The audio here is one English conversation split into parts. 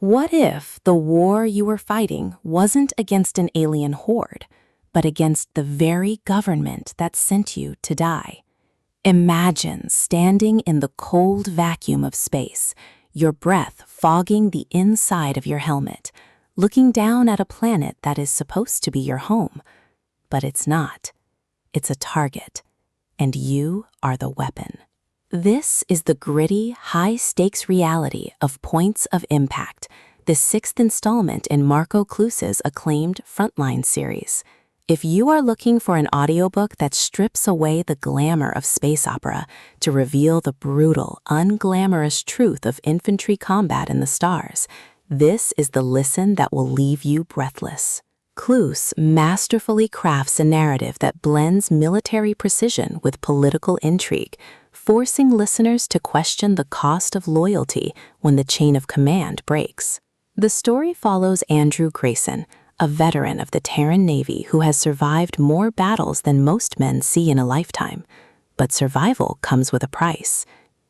What if the war you were fighting wasn't against an alien horde, but against the very government that sent you to die? Imagine standing in the cold vacuum of space, your breath fogging the inside of your helmet, looking down at a planet that is supposed to be your home. But it's not. It's a target, and you are the weapon. This is the gritty, high-stakes reality of Points of Impact, the 6th installment in Marko Kloos's acclaimed Frontlines series. If you are looking for an audiobook that strips away the glamour of space opera to reveal the brutal, unglamorous truth of infantry combat in the stars, this is the listen that will leave you breathless. Kloos masterfully crafts a narrative that blends military precision with political intrigue, forcing listeners to question the cost of loyalty when the chain of command breaks. The story follows Andrew Grayson, a veteran of the Terran Navy who has survived more battles than most men see in a lifetime. But survival comes with a price.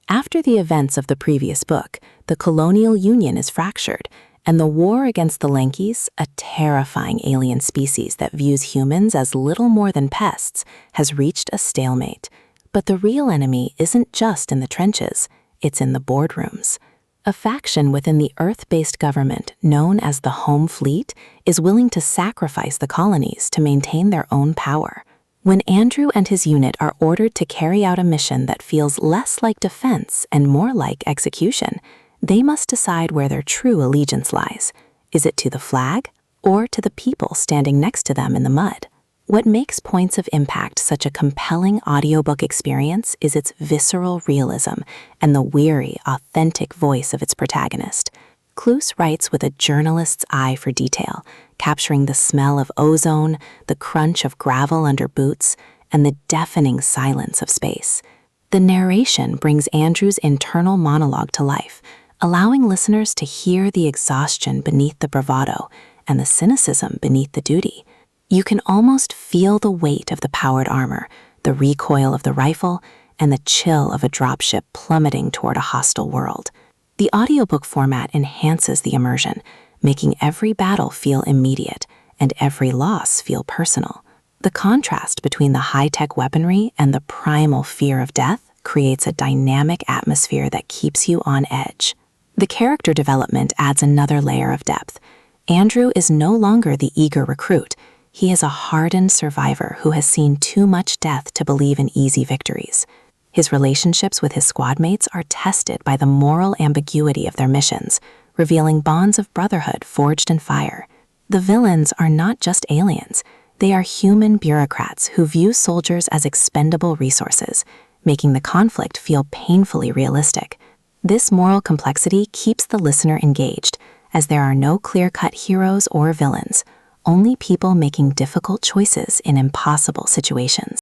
After the events of the previous book, the colonial union is fractured, and the war against the Lankies, a terrifying alien species that views humans as little more than pests, has reached a stalemate. But the real enemy isn't just in the trenches, it's in the boardrooms. A faction within the Earth-based government, known as the Home Fleet, is willing to sacrifice the colonies to maintain their own power. When Andrew and his unit are ordered to carry out a mission that feels less like defense and more like execution, they must decide where their true allegiance lies. Is it to the flag or to the people standing next to them in the mud? What makes Points of Impact such a compelling audiobook experience is its visceral realism and the weary, authentic voice of its protagonist. Kloos writes with a journalist's eye for detail, capturing the smell of ozone, the crunch of gravel under boots, and the deafening silence of space. The narration brings Andrew's internal monologue to life, allowing listeners to hear the exhaustion beneath the bravado and the cynicism beneath the duty. You can almost feel the weight of the powered armor, the recoil of the rifle, and the chill of a dropship plummeting toward a hostile world. The audiobook format enhances the immersion, making every battle feel immediate and every loss feel personal. The contrast between the high-tech weaponry and the primal fear of death creates a dynamic atmosphere that keeps you on edge. The character development adds another layer of depth. Andrew is no longer the eager recruit. He is a hardened survivor who has seen too much death to believe in easy victories. His relationships with his squad mates are tested by the moral ambiguity of their missions, revealing bonds of brotherhood forged in fire. The villains are not just aliens. They are human bureaucrats who view soldiers as expendable resources, making the conflict feel painfully realistic. This moral complexity keeps the listener engaged, as there are no clear-cut heroes or villains, only people making difficult choices in impossible situations.